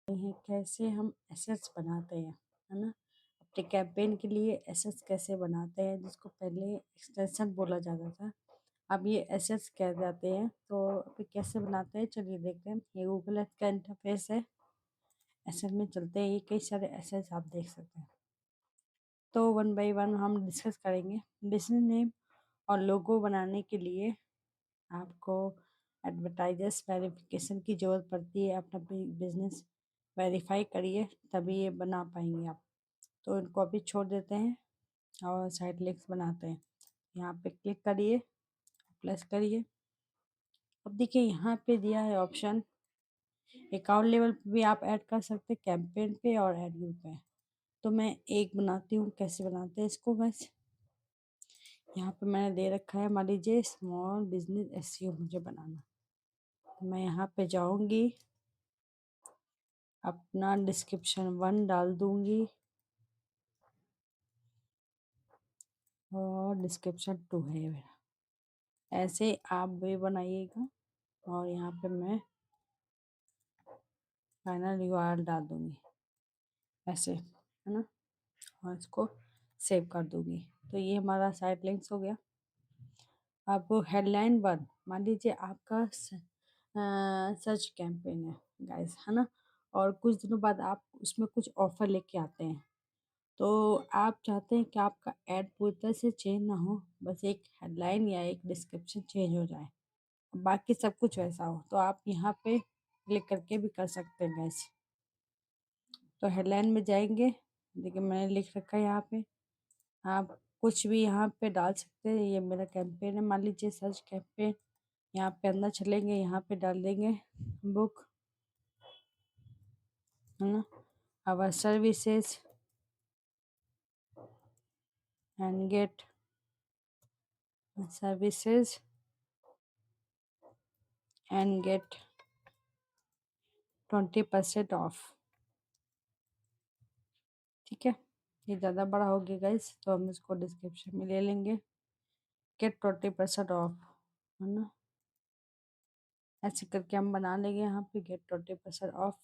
हैं कैसे हम एसेट्स बनाते हैं, है ना? अपने कैंपेन के लिए एसेट्स कैसे बनाते हैं, जिसको पहले एक्सटेंशन बोला जाता था, अब ये एसेट्स कह जाते हैं। तो अभी कैसे बनाते हैं, चलिए देखते हैं। ये गूगल एड्स का इंटरफेस है। एसेट में चलते हैं, ये कई सारे एसेट्स आप देख सकते हैं। तो वन बाय वन हम डिस्कस करेंगे। बिजनेस नेम और लोगो बनाने के लिए आपको एडवर्टाइजर्स वेरिफिकेशन की ज़रूरत पड़ती है। अपना बिजनेस वेरीफाई करिए, तभी ये बना पाएंगे आप। तो इनको अभी छोड़ देते हैं और साइड लिंक्स बनाते हैं। यहाँ पे क्लिक करिए, प्लस करिए। अब देखिए यहाँ पे दिया है ऑप्शन, अकाउंट लेवल पे भी आप ऐड कर सकते हैं, कैंपेन पे और एड ग्रुप पे। तो मैं एक बनाती हूँ, कैसे बनाते हैं इसको बस। यहाँ पे मैंने दे रखा है, मान लीजिए स्मॉल बिजनेस एसईओ मुझे बनाना। तो मैं यहाँ पे जाऊँगी, अपना डिस्क्रिप्शन 1 डाल दूँगी और डिस्क्रिप्शन 2 है मेरा। ऐसे आप भी बनाइएगा और यहाँ पे मैं फाइनल यूआरएल डाल दूँगी ऐसे, है ना? और इसको सेव कर दूँगी। तो ये हमारा साइट लिंक्स हो गया। अब हेडलाइन 1, मान लीजिए आपका सर्च कैंपेन है गाइस, है ना? और कुछ दिनों बाद आप उसमें कुछ ऑफर लेके आते हैं। तो आप चाहते हैं कि आपका ऐड पूरी तरह से चेंज ना हो, बस एक हेडलाइन या एक डिस्क्रिप्शन चेंज हो जाए, बाकी सब कुछ वैसा हो। तो आप यहाँ पे क्लिक करके भी कर सकते हैं गैस। तो हेडलाइन में जाएंगे, देखिए मैंने लिख रखा है यहाँ पे, आप कुछ भी यहाँ पे डाल सकते हैं। ये मेरा कैंपेन है, मान लीजिए सर्च कैंपेन। यहाँ पे अंदर चलेंगे, यहाँ पे डाल देंगे बुक, है ना? Our services and get services and get 20% off. ठीक है, ये ज़्यादा बड़ा हो गया गाइस, तो हम इसको डिस्क्रिप्शन में ले लेंगे, गेट 20% ऑफ, है ना? ऐसे करके हम बना लेंगे यहाँ पे गेट 20% ऑफ।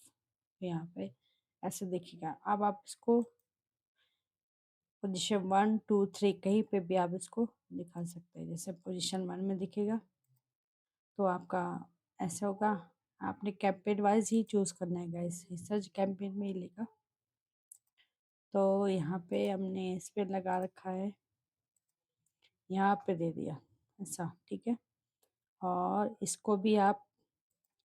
यहाँ पे ऐसे देखिएगा। अब आप इसको पोजीशन 1 2 3 कहीं पे भी आप इसको दिखा सकते हैं। जैसे पोजीशन 1 में दिखेगा तो आपका ऐसा होगा। आपने कैंपेन वाइज ही चूज करना है गाइस, सर्च कैंपेन में ही लेगा। तो यहाँ पे हमने इस पे लगा रखा है, यहाँ पे दे दिया ऐसा, ठीक है। और इसको भी आप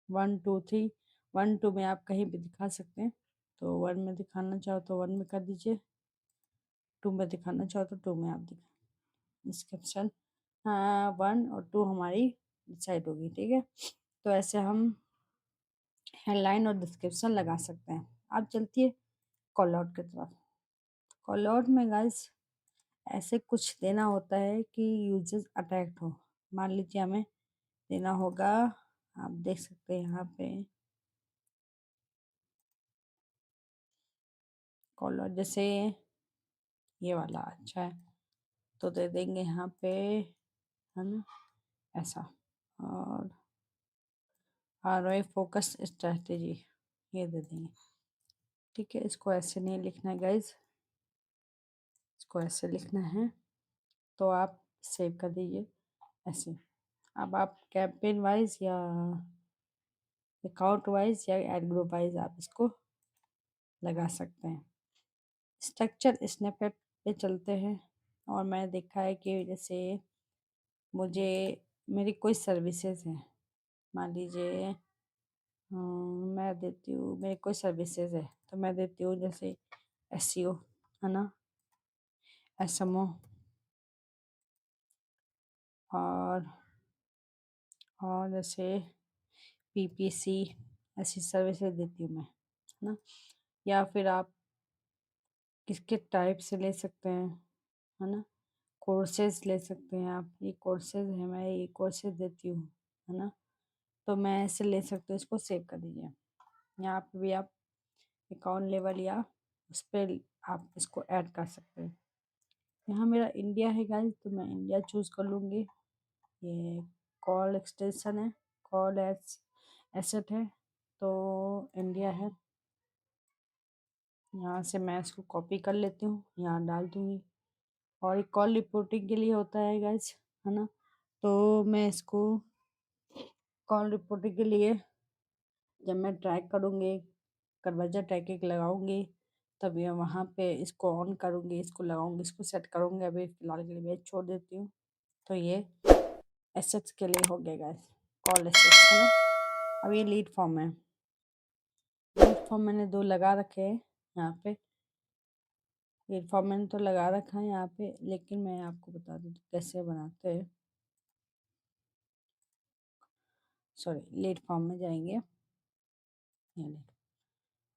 1 2 3, 1 2 में आप कहीं भी दिखा सकते हैं। तो 1 में दिखाना चाहो तो 1 में कर दीजिए, 2 में दिखाना चाहो तो 2 में आप दिखा। डिस्क्रिप्शन, हाँ, 1 और 2 हमारी डिसाइड होगी, ठीक है। तो ऐसे हम हेडलाइन और डिस्क्रिप्शन लगा सकते हैं। अब चलती है कॉल आउट की तरफ। कॉल आउट में गाइस ऐसे कुछ देना होता है कि यूजर्स अट्रैक्ट हो। मान लीजिए हमें देना होगा, आप देख सकते हैं यहाँ पे कॉल आउट, जैसे ये वाला अच्छा है तो दे देंगे यहाँ पे, है ना? ऐसा। और आरओआई फोकस स्ट्रेटेजी ये दे देंगे, ठीक है। इसको ऐसे नहीं लिखना है गाइज, इसको ऐसे लिखना है। तो आप सेव कर दीजिए ऐसे। अब आप कैंपेन वाइज या अकाउंट वाइज या एड ग्रुप वाइज आप इसको लगा सकते हैं। स्ट्रक्चर स्नैपेट पे चलते हैं। और मैंने देखा है कि जैसे मुझे मेरी कोई सर्विसेज है, मान लीजिए मैं देती हूँ, मेरी कोई सर्विसेज है तो मैं देती हूँ जैसे एसईओ, है ना, एसएमओ और जैसे पीपीसी, ऐसी सर्विसेज देती हूँ मैं, है ना? या फिर आप किसके टाइप से ले सकते हैं, है ना? कोर्सेज ले सकते हैं आप, ये कोर्सेज है, मैं ये कोर्सेज देती हूँ, है ना? तो मैं ऐसे ले सकते हूँ। इसको सेव कर दीजिए। यहाँ पे भी आप अकाउंट लेवल या उस पर आप इसको ऐड कर सकते हैं। यहाँ मेरा इंडिया है गाइस, तो मैं इंडिया चूज़ कर लूँगी। ये कॉल एक्सटेंशन है, कॉल एसेट है, तो इंडिया है। यहाँ से मैं इसको कॉपी कर लेती हूँ, यहाँ डाल दूँगी। और एक कॉल रिपोर्टिंग के लिए होता है गाइस, है ना? तो मैं इसको कॉल रिपोर्टिंग के लिए जब मैं ट्रैक करूँगी, दरवाज़ा ट्रैकिंग लगाऊँगी, तब ये वहाँ पे इसको ऑन करूँगी, इसको लगाऊँगी, इसको सेट करूँगी। अभी फ़िलहाल के लिए मैं छोड़ देती हूँ। तो ये एसेट्स के लिए हो गया गाइस, कॉल एसेट्स, है ना? अब ये लीड फॉर्म है। लीड फॉर्म मैंने 2 लगा रखे हैं यहाँ पे। लीड फॉर्म मैंने तो लगा रखा है यहाँ पे, लेकिन मैं आपको बता दूँ तो कैसे बनाते हैं। सॉरी, लीड फॉर्म में जाएँगे, ये लीड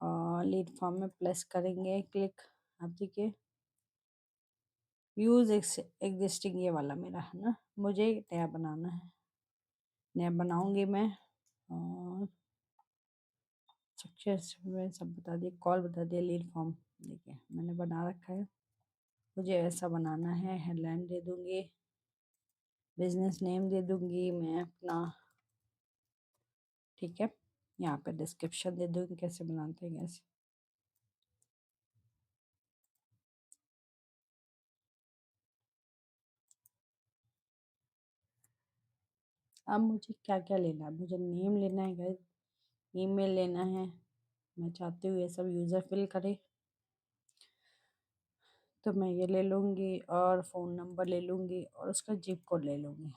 और लीड फॉर्म में प्लस करेंगे क्लिक। आप देखिए यूज़ एग्जिस्टिंग ये वाला मेरा है ना, मुझे नया बनाना है। नया बनाऊँगी मैं और स्ट्रक्चर्स में सब बता दिए, कॉल बता दिया, लीड फॉर्म देखिए मैंने बना रखा है। मुझे ऐसा बनाना है, हेडलाइन दे दूँगी, बिज़नेस नेम दे दूँगी मैं अपना, ठीक है? यहाँ पे डिस्क्रिप्शन दे दूँगी कैसे बनाते हैं गैस। अब मुझे क्या-क्या लेना है, मुझे नेम लेना है गाइस, ईमेल लेना है। मैं चाहती हूँ ये सब यूज़र फिल करे, तो मैं ये ले लूँगी और फ़ोन नंबर ले लूँगी और उसका ज़िप कोड ले लूँगी।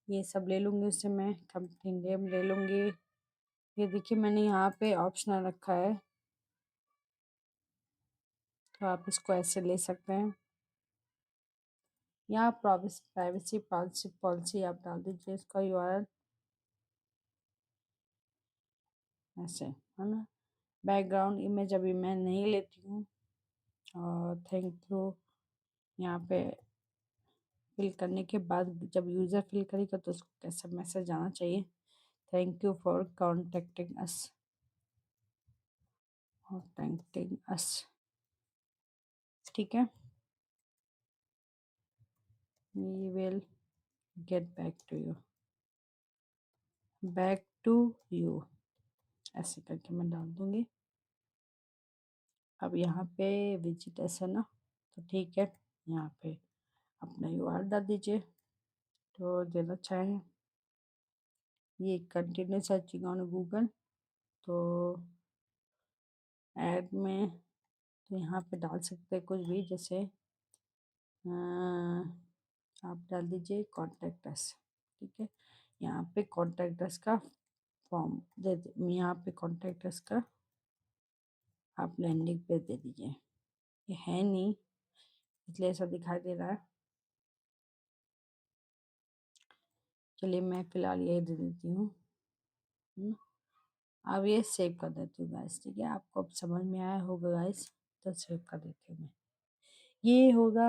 ये सब ले लूँगी, उससे मैं कंपनी नेम ले लूँगी। ये देखिए मैंने यहाँ पे ऑप्शनल रखा है, तो आप इसको ऐसे ले सकते हैं। यहाँ प्राइवेसी पॉलिसी पॉलिसी आप डाल दीजिए इसका यूआरएल ऐसे, है ना? बैकग्राउंड इमेज अभी मैं नहीं लेती हूँ। और थैंक यू यहाँ पे फिल करने के बाद जब यूज़र फिल करेगा तो उसको कैसा मैसेज आना चाहिए, thank you for contacting us, ठीक है? We will get back to you ऐसे करके मैं डाल दूँगी। अब यहाँ पे विजिटर्स है ना, तो ठीक है, यहाँ पे अपना यूआरएल डाल दीजिए तो देना चाहें। ये कंटिन्यू सर्चिंग ऑन गूगल, तो ऐड में तो यहाँ पे डाल सकते हैं कुछ भी, जैसे आप डाल दीजिए कॉन्टैक्ट अस, ठीक है? यहाँ पे कॉन्टैक्ट अस का फॉर्म दे यहाँ पे कॉन्टैक्ट अस का आप लैंडिंग पेज दे दीजिए। ये है नहीं इसलिए ऐसा दिखाई दे रहा है। चलिए मैं फ़िलहाल यही दे देती हूँ। अब ये सेव कर देती हूँ गाइस, ठीक है? आपको अब समझ में आया होगा गाइस, तो सेव कर देती हूँ मैं। ये होगा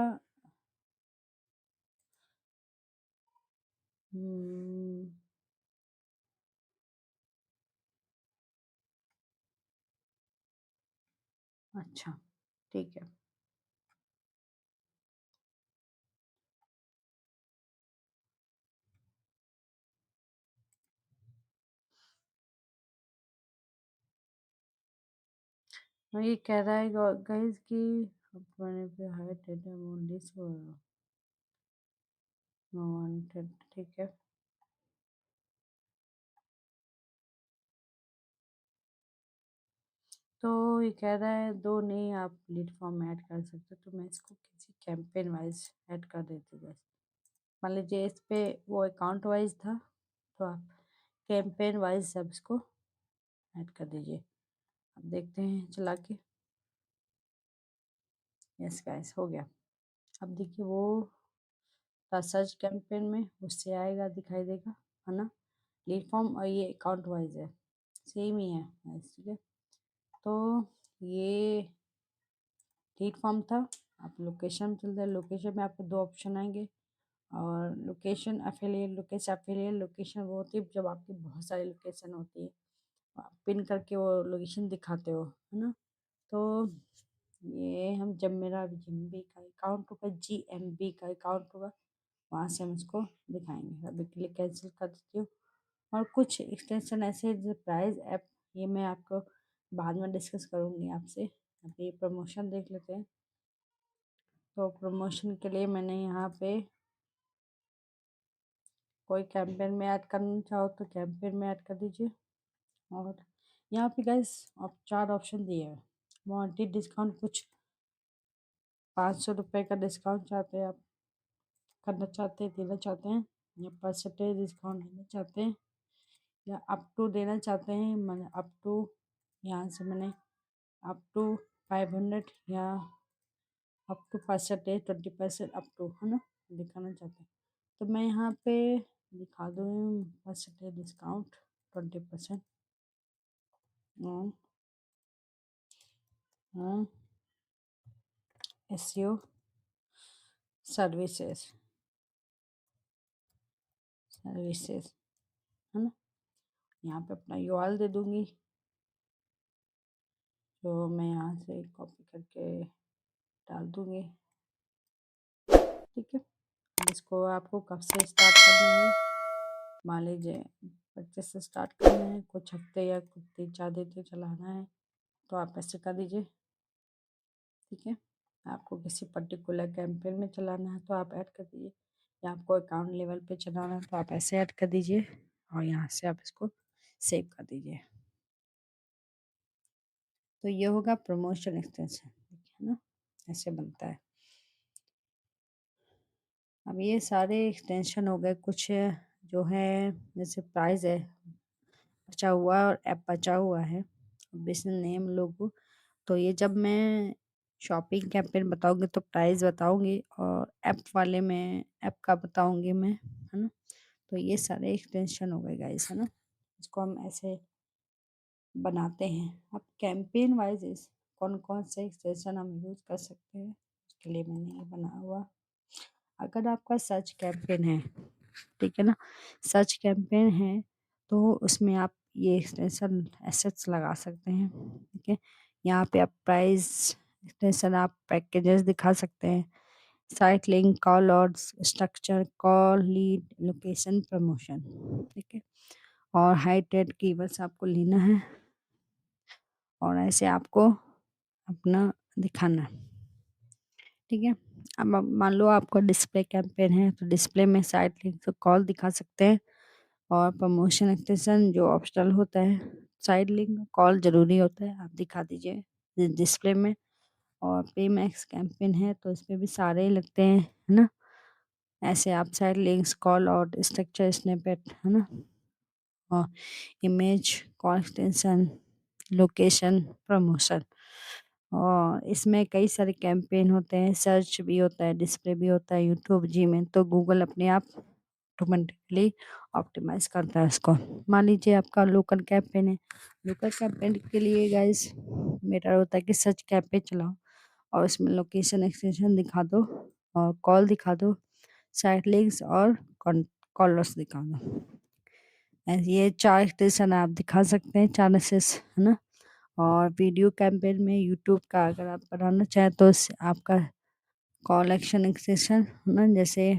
हम्म, अच्छा, ठीक है। और ये कह रहा है गाइस कि अपने पे high data only so no wanted, ठीक है? तो ये कह रहा है 2 नहीं आप लीड फॉर्म ऐड कर सकते हो, तो मैं इसको किसी कैंपेन वाइज ऐड कर देती हूँ गाइस। मान लीजिए इस पे वो अकाउंट वाइज था, तो आप कैंपेन वाइज सब इसको ऐड कर दीजिए। अब देखते हैं चला के। यस गाइस हो गया। अब देखिए वो सर्च कैंपेन में उससे आएगा, दिखाई देगा, है ना? लीड फॉर्म और ये अकाउंट वाइज है, सेम ही है गाइस, ठीक है? तो ये लीड फॉर्म था। आप लोकेशन चलते हैं, लोकेशन में आपको 2 ऑप्शन आएंगे, और लोकेशन अफिलिएट लोकेशन वो होती है जब आपकी बहुत सारी लोकेशन होती है, आप पिन करके वो लोकेशन दिखाते हो, है ना? तो ये हम जब मेरा जीएमबी का अकाउंट होगा, जीएमबी का अकाउंट होगा, वहाँ से हम इसको दिखाएंगे। अभी के लिए कैंसिल कर देती हूँ। और कुछ एक्सटेंशन ऐसे प्राइस ऐप, ये मैं आपको बाद में डिस्कस करूँगी आपसे, अभी प्रमोशन देख लेते हैं। तो प्रमोशन के लिए मैंने यहाँ पे कोई कैंपेन में ऐड करना चाहो तो कैंपेन में ऐड कर दीजिए। और यहाँ पे गाइस आप 4 ऑप्शन दिए हैं। वांटेड डिस्काउंट, कुछ 500 रुपये का डिस्काउंट चाहते हैं आप, करना चाहते हैं, देना चाहते हैं, या परसेंटेज डिस्काउंट देना चाहते हैं, या अप टू देना चाहते हैं। मैंने अप टू, यहाँ से मैंने अप टू 500 या up to percentage 20% up to, है ना, दिखाना चाहते हैं। तो मैं यहाँ पे दिखा दूँ percentage discount 20% on SEO services, है ना। यहाँ पे अपना यूआरएल दे दूँगी, जो मैं यहाँ से कॉपी करके डाल दूँगी। ठीक है, इसको आपको कब से स्टार्ट करना है, मान लीजिए 25 से स्टार्ट करना है, कुछ हफ्ते या कुछ 3-4 दिन तक चलाना है, तो आप ऐसे कर दीजिए। ठीक है, आपको किसी पर्टिकुलर कैंपेन में चलाना है तो आप ऐड कर दीजिए, या आपको अकाउंट लेवल पे चलाना है तो आप ऐसे ऐड कर दीजिए, और यहाँ से आप इसको सेव कर दीजिए। तो ये होगा प्रमोशन एक्सटेंशन, है ना, ऐसे बनता है। अब ये सारे एक्सटेंशन हो गए, कुछ जो है जैसे प्राइस है बचा हुआ है और ऐप बचा हुआ है, बिजनेस नेम लोगो। तो ये जब मैं शॉपिंग कैंपेन बताऊंगी तो प्राइस बताऊंगी, और ऐप वाले में ऐप का बताऊंगी मैं, है ना। तो ये सारे एक्सटेंशन हो गए गाइस, है ना। इसको हम ऐसे बनाते हैं। अब कैंपेन वाइज इस कौन कौन से एक्सटेंशन हम यूज़ कर सकते हैं, उसके लिए मैंने ये बना हुआ। अगर आपका सर्च कैंपेन है, ठीक है ना, सर्च कैंपेन है, तो उसमें आप ये एक्सटेंशन एसेट्स लगा सकते हैं। ठीक है, यहाँ पे आप प्राइस एक्सटेंशन, आप पैकेजेस दिखा सकते हैं, साइट लिंक, कॉल और structure, call lead, location, promotion. ठीक है, और हाइट रेट कीवर्ड्स आपको लेना है, और ऐसे आपको अपना दिखाना है। ठीक है, अब मान लो आपका डिस्प्ले कैंपेन है, तो डिस्प्ले में साइट लिंक तो कॉल दिखा सकते हैं, और प्रमोशन एक्सटेंशन जो ऑप्शनल होता है, साइड लिंक कॉल ज़रूरी होता है, आप दिखा दीजिए डिस्प्ले में। और पे मैक्स कैंपेन है तो इसमें भी सारे ही लगते हैं, है ना। ऐसे आप साइड लिंक्स, कॉल और स्ट्रक्चर, स्निपेट, है ना, और image, call extension, location, promotion. और इसमें कई सारे कैंपेन होते हैं, सर्च भी होता है, डिस्प्ले भी होता है, यूट्यूब, जीमेल। तो गूगल अपने आप ऑटोमेटिकली ऑप्टिमाइज़ करता है उसको। मान लीजिए आपका लोकल कैंपेन है, लोकल कैंपेन के लिए गाइस मेरा होता है कि सर्च कैंपेन चलाओ, और उसमें लोकेशन एक्सटेंशन दिखा दो, और कॉल दिखा दो, साइट लिंक्स और कॉलर्स दिखा दो। ये 4 एक्सटेंशन आप दिखा सकते हैं, 4 एक्सेस, है ना। और वीडियो कैंपेन में यूट्यूब का अगर आप बनाना चाहें तो आपका कॉल एक्शन एक्सटेंशन, है ना, जैसे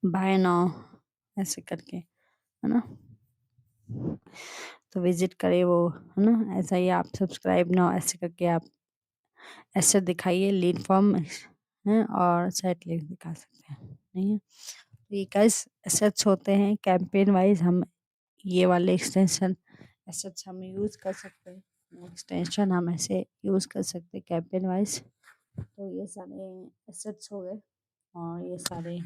बाय नाउ ऐसे करके, है ना। तो विजिट करें वो, है ना, ऐसा ही आप सब्सक्राइब नाउ ऐसे करके आप ऐसे दिखाइए, लीड फॉर्म है, और साइट लिंक दिखा सकते हैं, नहीं है। तो ये गाइस एसेट्स होते हैं कैंपेन वाइज, हम ये वाले एक्सटेंशन एसेट्स हम यूज़ कर सकते हैं, एक्सटेंशन हम ऐसे यूज़ कर सकते हैं कैंपेन वाइज। तो ये सारे एसेट्स हो गए, और ये सारे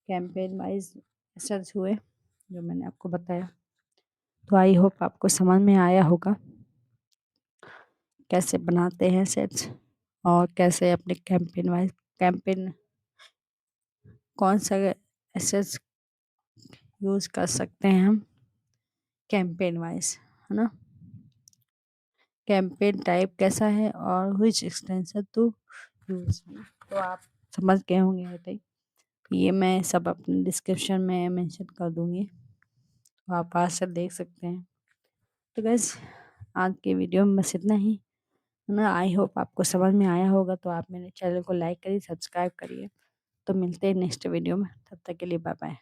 कैंपेन वाइज एसेट्स हुए जो मैंने आपको बताया। तो आई होप आपको समझ में आया होगा कैसे बनाते हैं सेट्स, और कैसे अपने कैंपेन वाइज कैंपेन कौन सा एसेट्स यूज़ कर सकते हैं हम कैंपेन वाइज, है ना। कैंपेन टाइप कैसा है और व्हिच एक्सटेंशन टू यूज़, तो आप समझ गए होंगे आई थिंक। ये मैं सब अपने डिस्क्रिप्शन में मेंशन कर दूँगी, तो आप वहाँ से देख सकते हैं। तो गाइस आज के वीडियो में बस इतना ही, है ना। आई होप आपको समझ में आया होगा, तो आप मेरे चैनल को लाइक करिए, सब्सक्राइब करिए। तो मिलते हैं नेक्स्ट वीडियो में, तब तक के लिए बाय बाय।